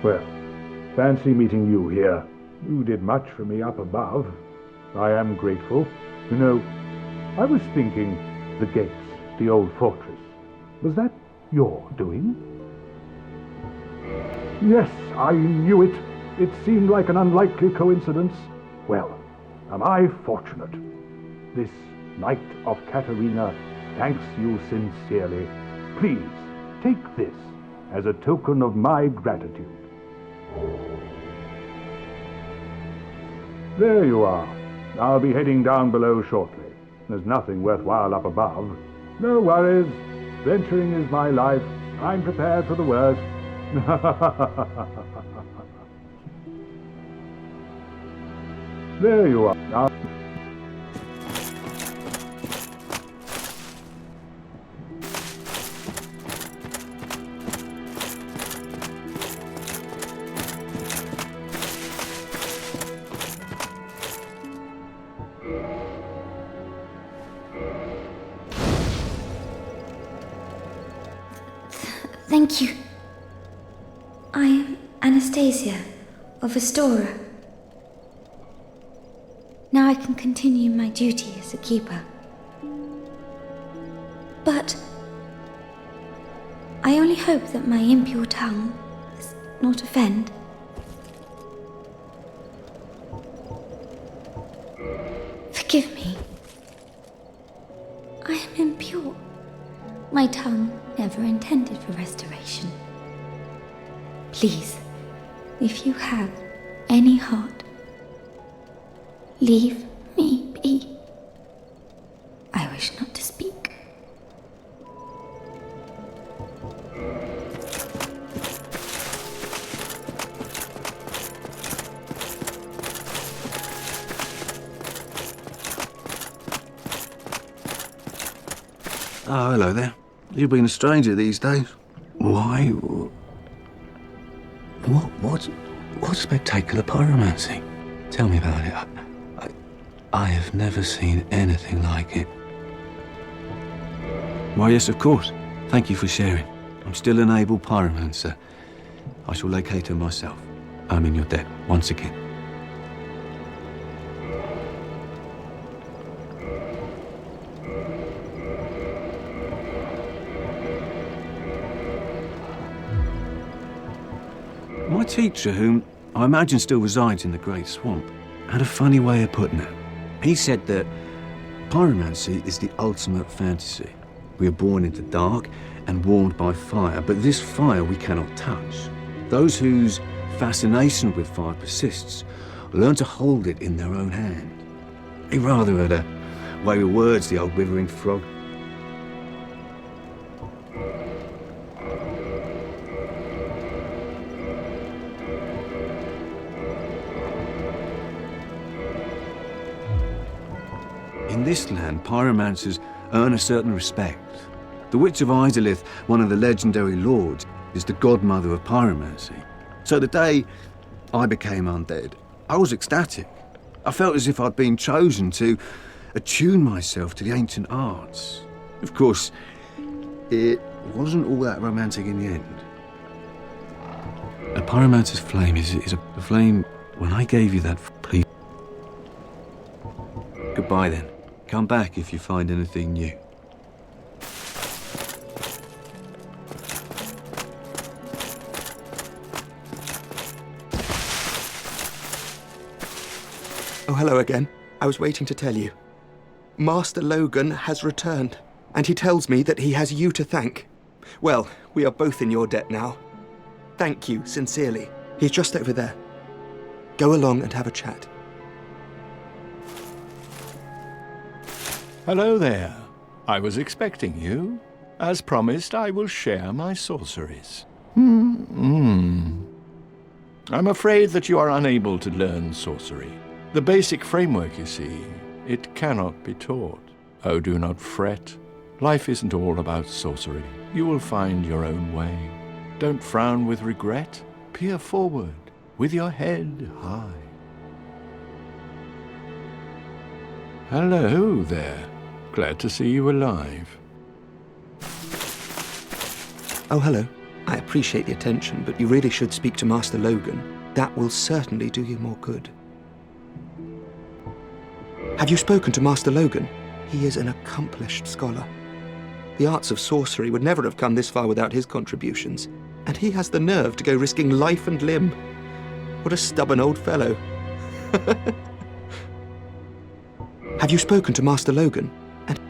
Well, fancy meeting you here. You did much for me up above. I am grateful. You know, I was thinking the gates, the old fortress. Was that your doing? Yes, I knew it. It seemed like an unlikely coincidence. Well, am I fortunate? This Knight of Katerina thanks you sincerely. Please, take this as a token of my gratitude. There you are. I'll be heading down below shortly. There's nothing worthwhile up above. No worries. Venturing is my life. I'm prepared for the worst. There you are. Thank you. I am Anastasia of Astora. Now I can continue my duty as a keeper. But I only hope that my impure tongue does not offend. Forgive me. I am impure. My tongue never intended for restoration. Please, if you have any heart, leave me be. I wish not to speak. Oh, hello there. You've been a stranger these days. Why? What's spectacular pyromancy? Tell me about it. I have never seen anything like it. Why, yes, of course. Thank you for sharing. I'm still an able pyromancer. I shall locate her myself. I'm in your debt, once again. My teacher, whom I imagine still resides in the Great Swamp, had a funny way of putting it. He said that pyromancy is the ultimate fantasy. We are born into dark and warmed by fire, but this fire we cannot touch. Those whose fascination with fire persists learn to hold it in their own hand. He rather had a way with words, the old withering frog. In this land, pyromancers earn a certain respect. The Witch of Izalith, one of the legendary lords, is the godmother of pyromancy. So the day I became undead, I was ecstatic. I felt as if I'd been chosen to attune myself to the ancient arts. Of course, it wasn't all that romantic in the end. A pyromancer's flame is a flame. When I gave you that, please. Goodbye then. Come back if you find anything new. Oh, hello again. I was waiting to tell you. Master Logan has returned, and he tells me that he has you to thank. Well, we are both in your debt now. Thank you, sincerely. He's just over there. Go along and have a chat. Hello there. I was expecting you. As promised, I will share my sorceries. I'm afraid that you are unable to learn sorcery. The basic framework, you see, it cannot be taught. Oh, do not fret. Life isn't all about sorcery. You will find your own way. Don't frown with regret. Peer forward with your head high. Hello there. Glad to see you alive. Oh, hello. I appreciate the attention, but you really should speak to Master Logan. That will certainly do you more good. Have you spoken to Master Logan? He is an accomplished scholar. The arts of sorcery would never have come this far without his contributions, and he has the nerve to go risking life and limb. What a stubborn old fellow. Have you spoken to Master Logan? And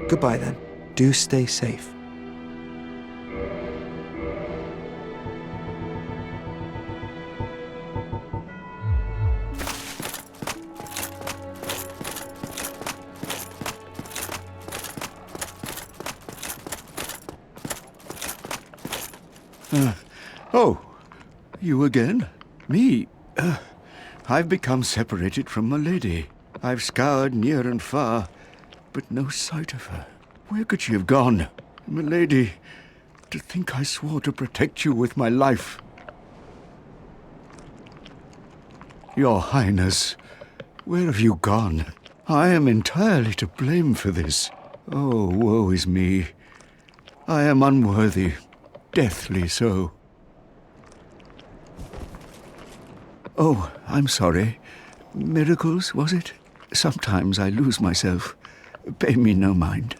goodbye then. Do stay safe. Oh, you again? Me? I've become separated from my lady. I've scoured near and far, but no sight of her. Where could she have gone? My lady, to think I swore to protect you with my life. Your Highness, where have you gone? I am entirely to blame for this. Oh, woe is me. I am unworthy, deathly so. Oh, I'm sorry. Miracles, was it? Sometimes I lose myself. Pay me no mind.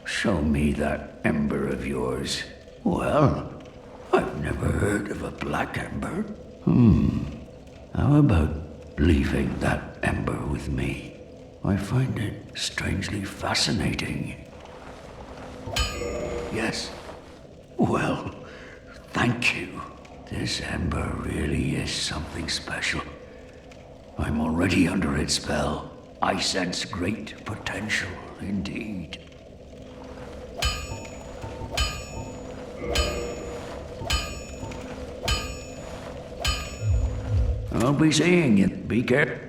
Show me that ember of yours. Well, I've never heard of a black ember. How about leaving that ember with me? I find it strangely fascinating. Yes. Well, thank you. This ember really is something special. I'm already under its spell. I sense great potential indeed. I'll be seeing you. Be careful.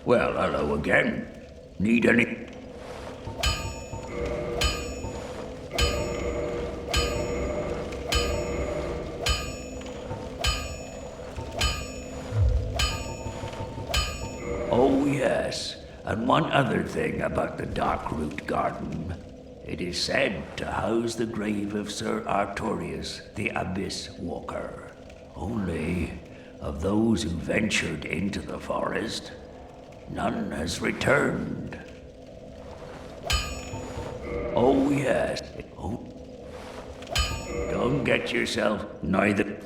Well, hello again. Need any... Oh, yes. And one other thing about the Darkroot Garden. It is said to house the grave of Sir Artorius, the Abyss Walker. Only, of those who ventured into the forest, none has returned. Oh, yes. Oh, Don't get yourself neither.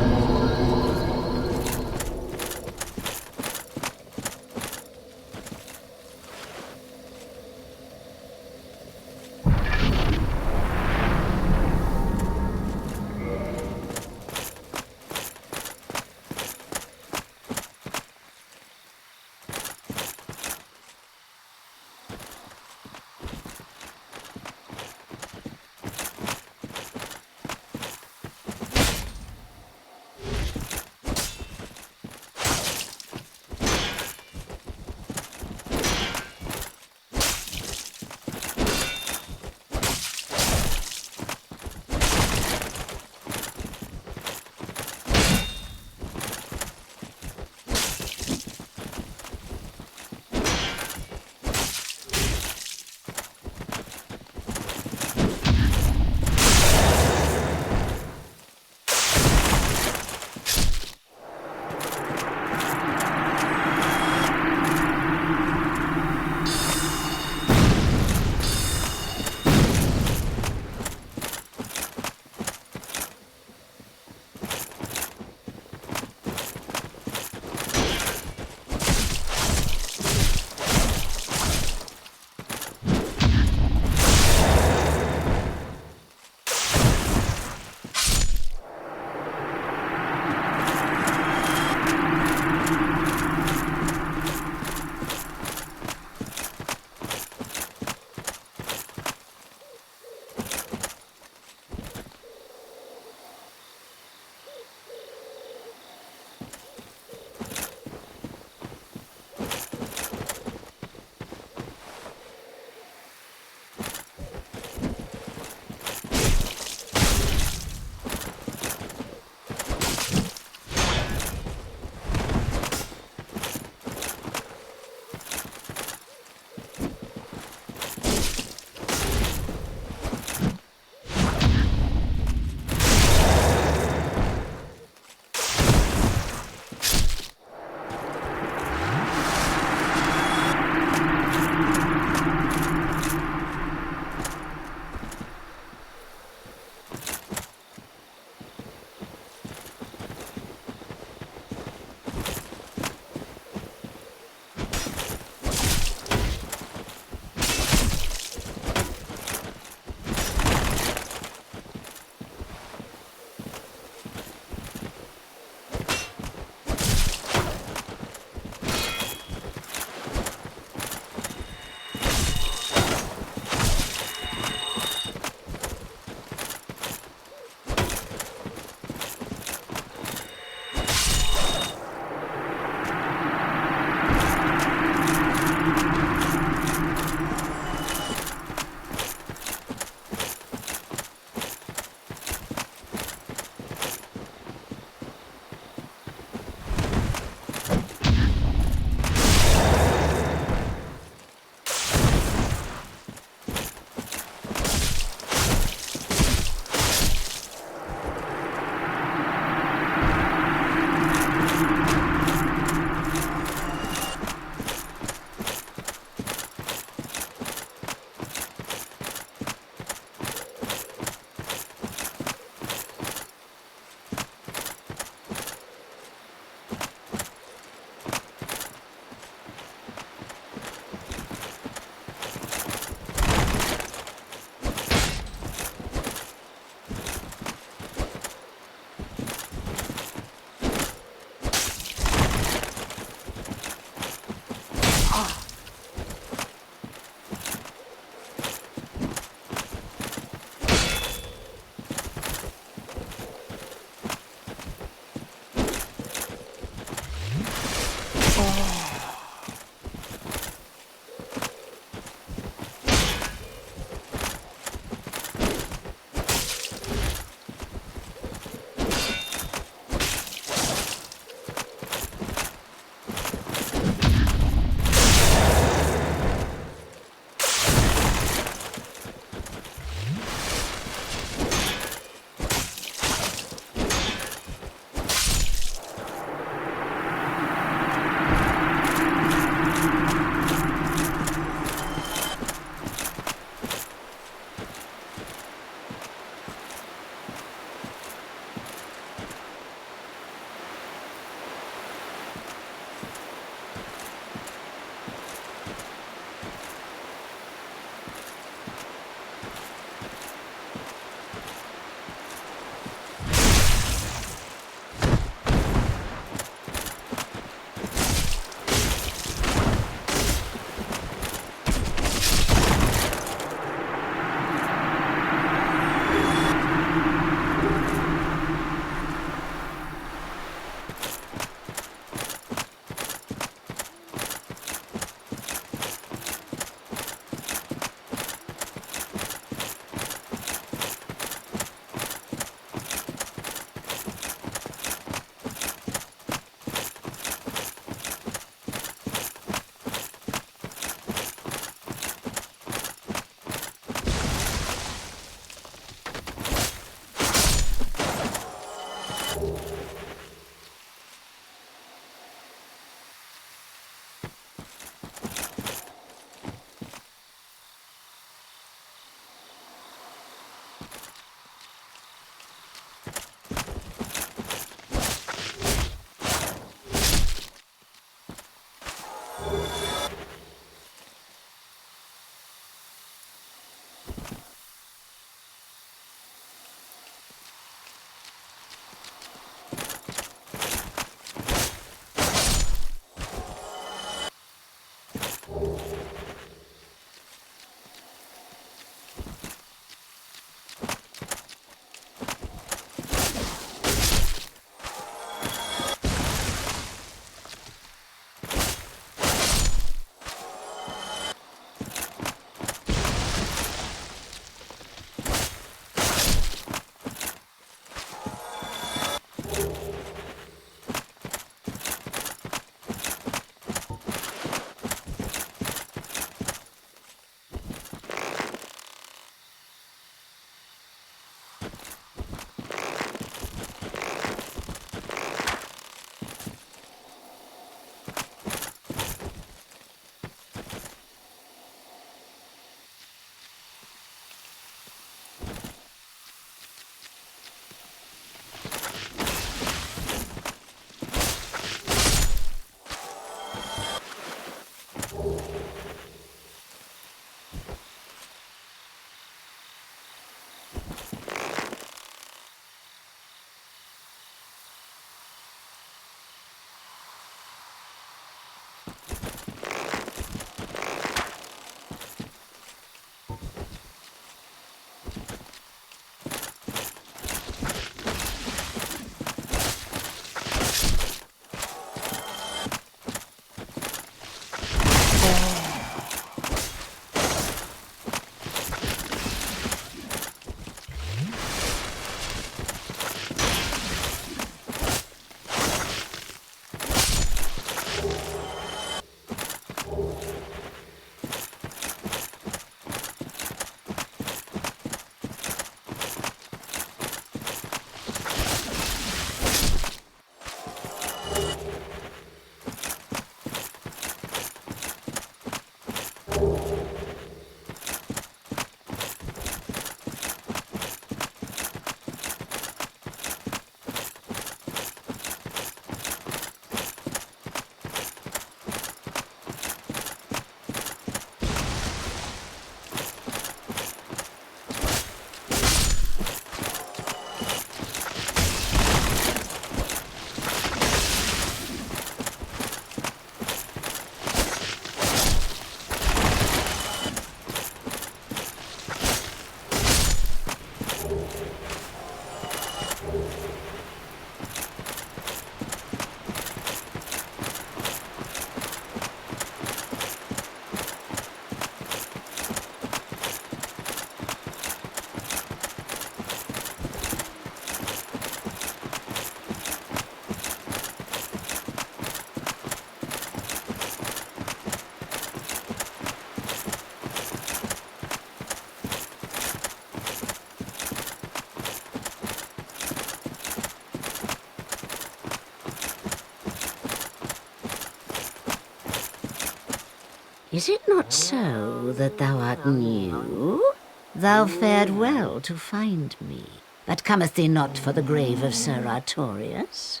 Is it not so that thou art new? Thou fared well to find me, but cometh thee not for the grave of Sir Artorius?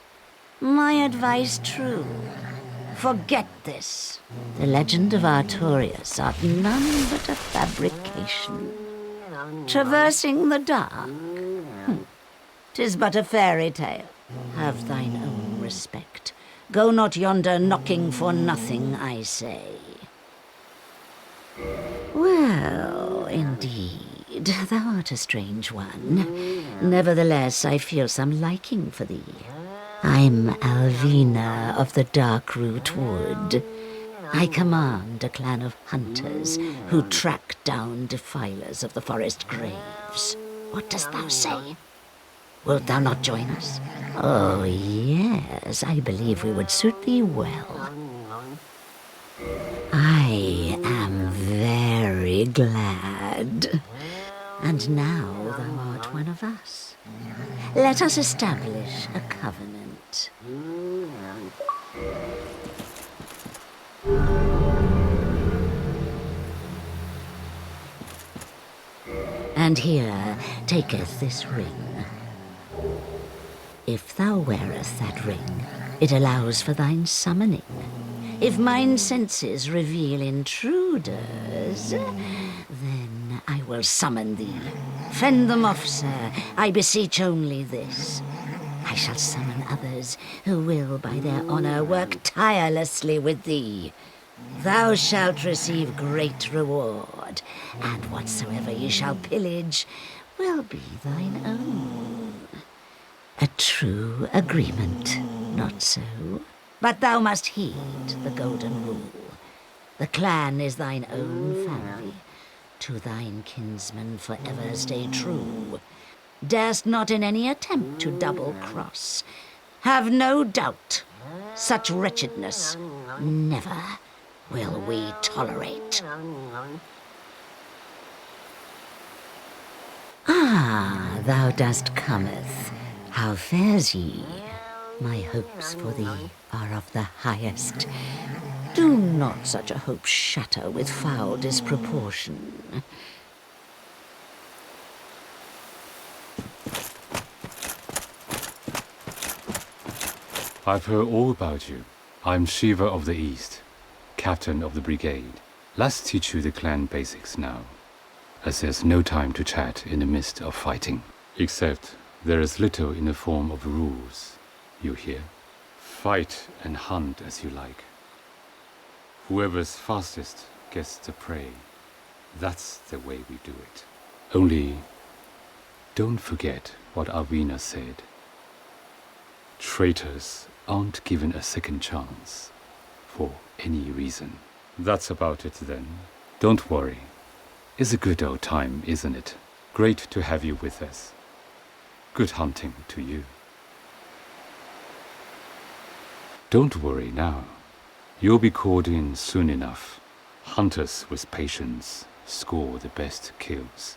My advice true. Forget this. The legend of Artorius art none but a fabrication. Traversing the dark? 'Tis but a fairy tale. Have thine own respect. Go not yonder knocking for nothing, I say. Well, indeed, thou art a strange one. Nevertheless, I feel some liking for thee. I'm Alvina of the Darkroot Wood. I command a clan of hunters who track down defilers of the forest graves. What dost thou say? Wilt thou not join us? Oh, yes, I believe we would suit thee well. I am very glad. And now thou art one of us. Let us establish a covenant. And here taketh this ring. If thou wearest that ring, it allows for thine summoning. If mine senses reveal intruders, then I will summon thee. Fend them off, sir. I beseech only this. I shall summon others who will, by their honor, work tirelessly with thee. Thou shalt receive great reward, and whatsoever ye shall pillage will be thine own. A true agreement, not so? But thou must heed the golden rule. The clan is thine own family. To thine kinsman forever stay true. Darest not in any attempt to double-cross. Have no doubt, such wretchedness never will we tolerate. Ah, thou dost cometh. How fares ye? My hopes for thee are of the highest. Do not such a hope shatter with foul disproportion. I've heard all about you. I'm Shiva of the East, captain of the brigade. Let's teach you the clan basics now, as there's no time to chat in the midst of fighting. Except there is little in the form of rules, you hear? Fight and hunt as you like. Whoever's fastest gets the prey. That's the way we do it. Only, don't forget what Alvina said. Traitors aren't given a second chance, for any reason. That's about it then. Don't worry. It's a good old time, isn't it? Great to have you with us. Good hunting to you. Don't worry now. You'll be called in soon enough. Hunters with patience score the best kills.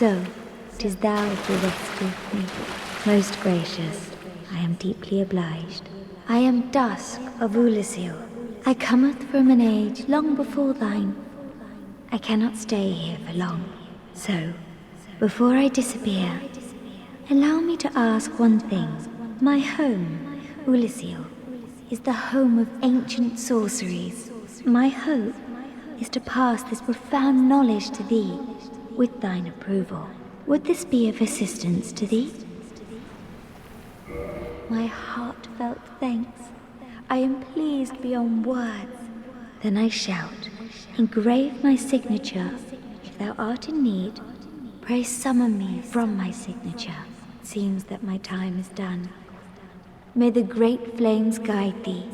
So, 'tis thou who rescueth me. Most gracious, I am deeply obliged. I am Dusk of Ulyssil. I cometh from an age long before thine. I cannot stay here for long. So, before I disappear, allow me to ask one thing. My home, Ulyssil, is the home of ancient sorceries. My hope is to pass this profound knowledge to thee, with thine approval. Would this be of assistance to thee? My heartfelt thanks. I am pleased beyond words. Then I shout, engrave my signature. If thou art in need, pray summon me from my signature. It seems that my time is done. May the great flames guide thee.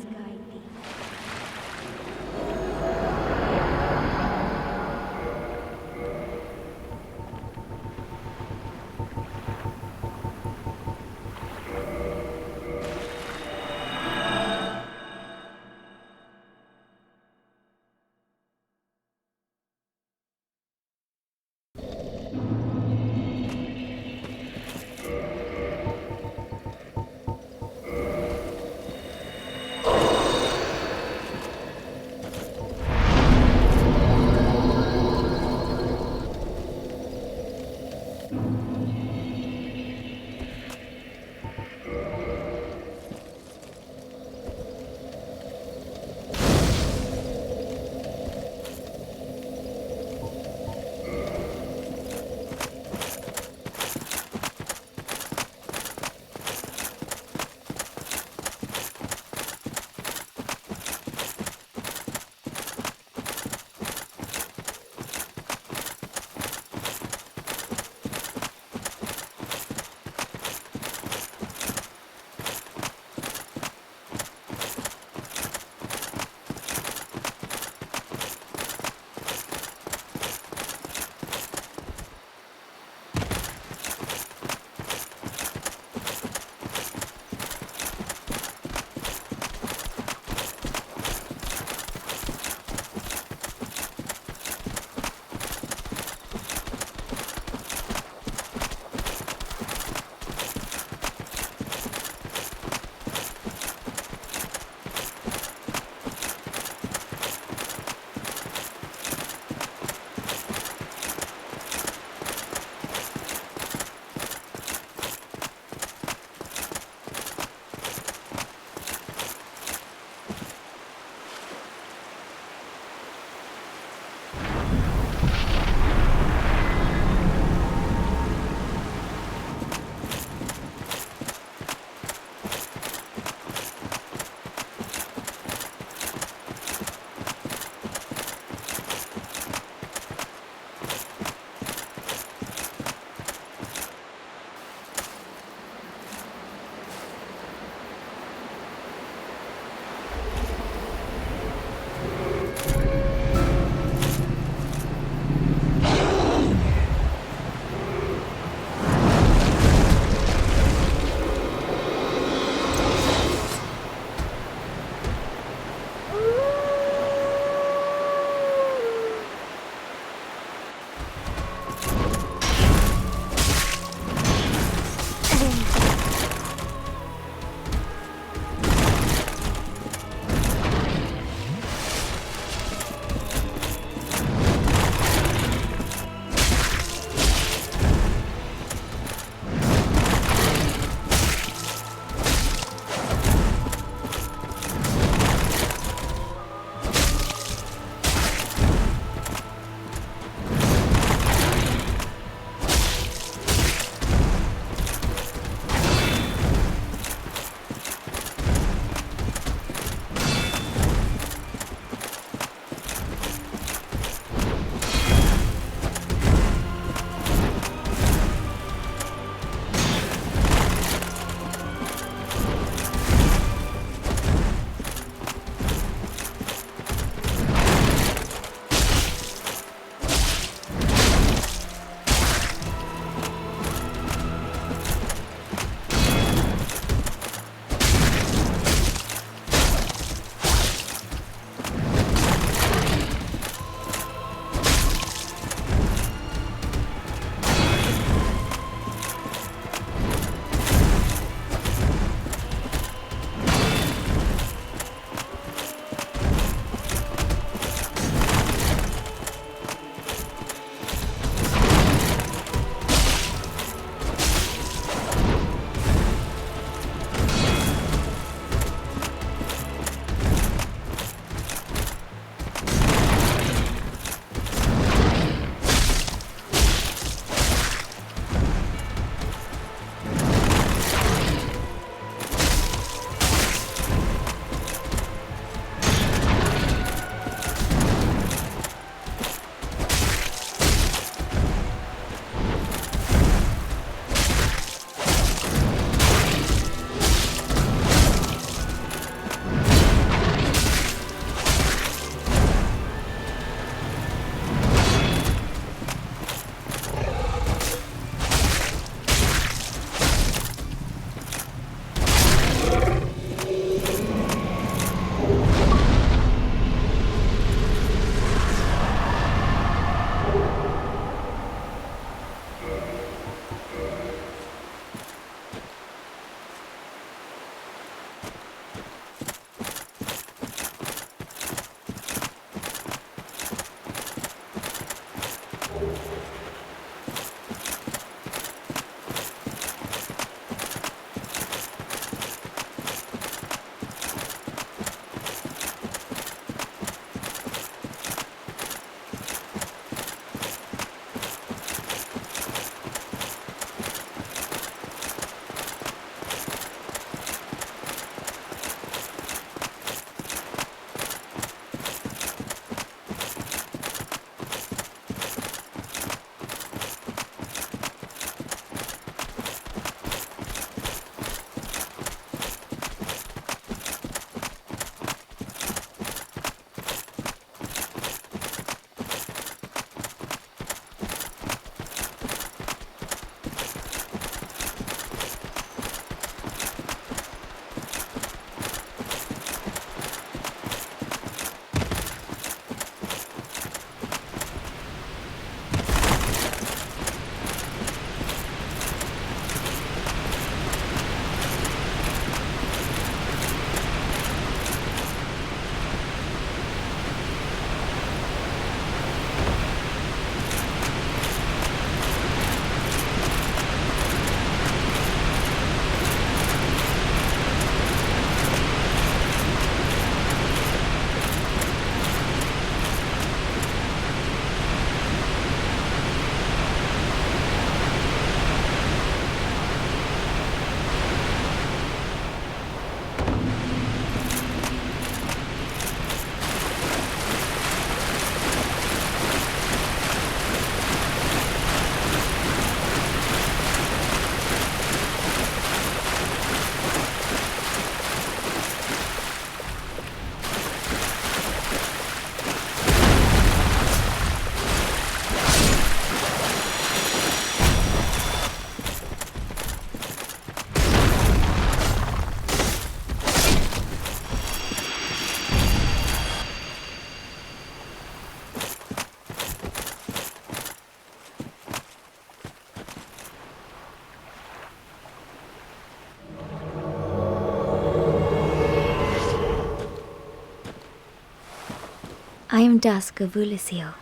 I am Dusk of Ulyssil.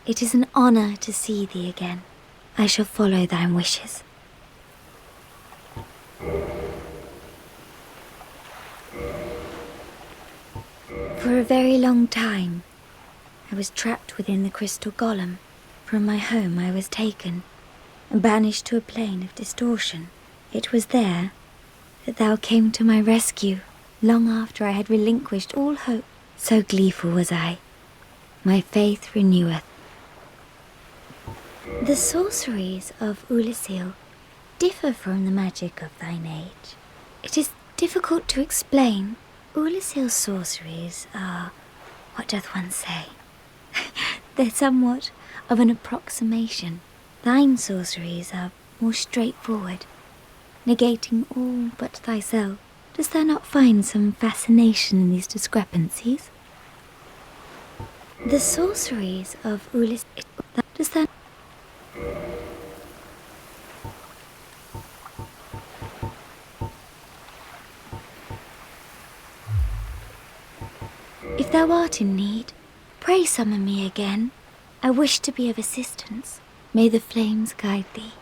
It is an honor to see thee again. I shall follow thine wishes. For a very long time, I was trapped within the crystal golem. From my home I was taken and banished to a plane of distortion. It was there that thou came to my rescue, long after I had relinquished all hope. So gleeful was I. My faith reneweth. The sorceries of Ulyssil differ from the magic of thine age. It is difficult to explain. Ulyssill's sorceries are, what doth one say? They're somewhat of an approximation. Thine sorceries are more straightforward, negating all but thyself. Dost thou not find some fascination in these discrepancies? The sorceries of Ulyssil... Does that... If thou art in need, pray summon me again. I wish to be of assistance. May the flames guide thee.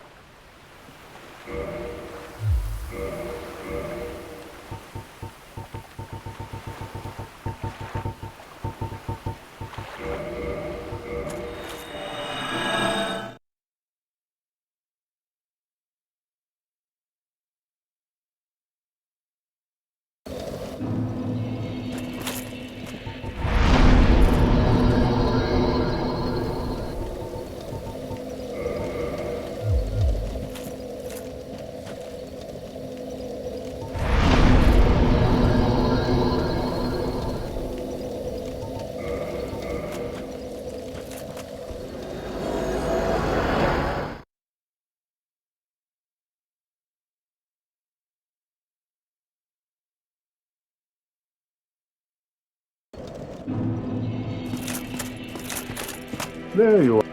There you are.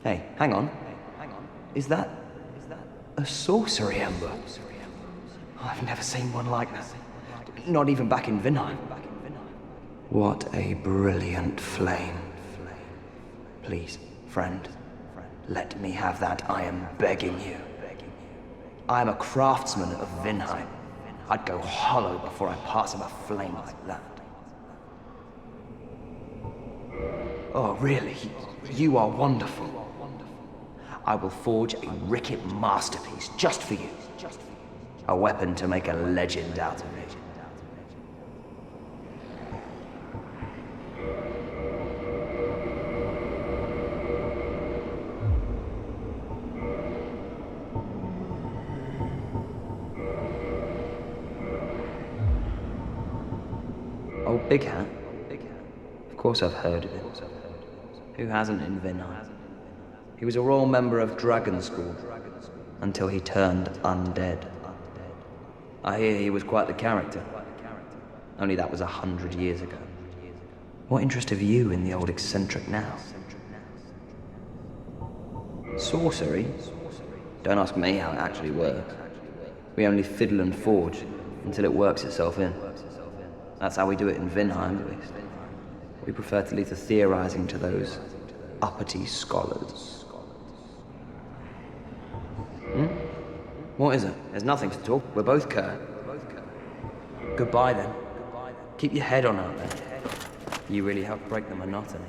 Hey, hang on. Is that a sorcery ember? I've never seen one like that. Not even back in Vinheim. What a brilliant flame. Please, friend, let me have that. I am begging you. I am a craftsman of Vinheim. I'd go hollow before I pass him a flame like that. Oh, really? You are wonderful. I will forge a ricket masterpiece just for you. A weapon to make a legend out of me. Oh, Big Hat? Of course I've heard of him. Who hasn't in Vinheim? He was a royal member of Dragon School until he turned undead. I hear he was quite the character. Only that was 100 years ago. What interest have you in the old eccentric now? Sorcery? Don't ask me how it actually works. We only fiddle and forge until it works itself in. That's how we do it in Vinheim, at least. We prefer to leave the theorizing to those uppity scholars. What is it? There's nothing to talk. We're both cur. Goodbye then. Keep your head on out there. You really helped break the monotony.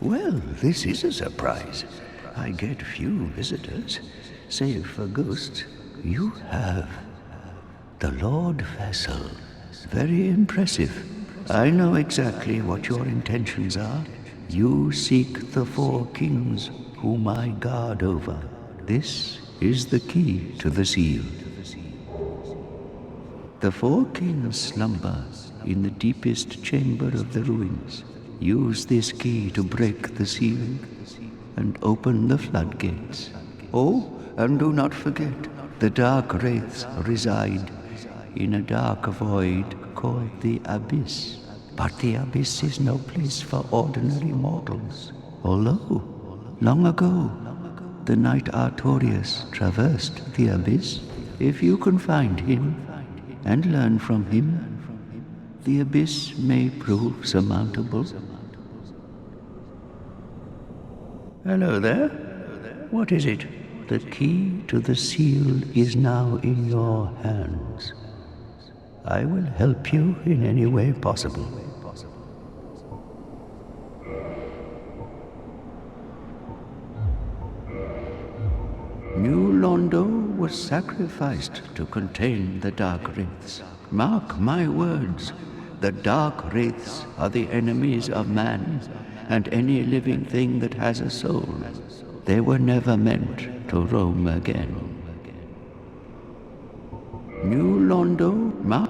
Well, this is a surprise. I get few visitors, save for ghosts. You have the Lord Vessel. Very impressive. I know exactly what your intentions are. You seek the 4 kings whom I guard over. This is the key to the seal. The 4 kings slumber in the deepest chamber of the ruins. Use this key to break the seal and open the floodgates. Oh, and do not forget, the dark wraiths reside in a dark void called the Abyss. But the Abyss is no place for ordinary mortals. Although, long ago, the knight Artorius traversed the Abyss. If you can find him and learn from him, the Abyss may prove surmountable. Hello there. What is it? The key to the seal is now in your hands. I will help you in any way possible. New Londo was sacrificed to contain the Dark Wraiths. Mark my words, the Dark Wraiths are the enemies of man and any living thing that has a soul. They were never meant to roam again. New Londo, mark.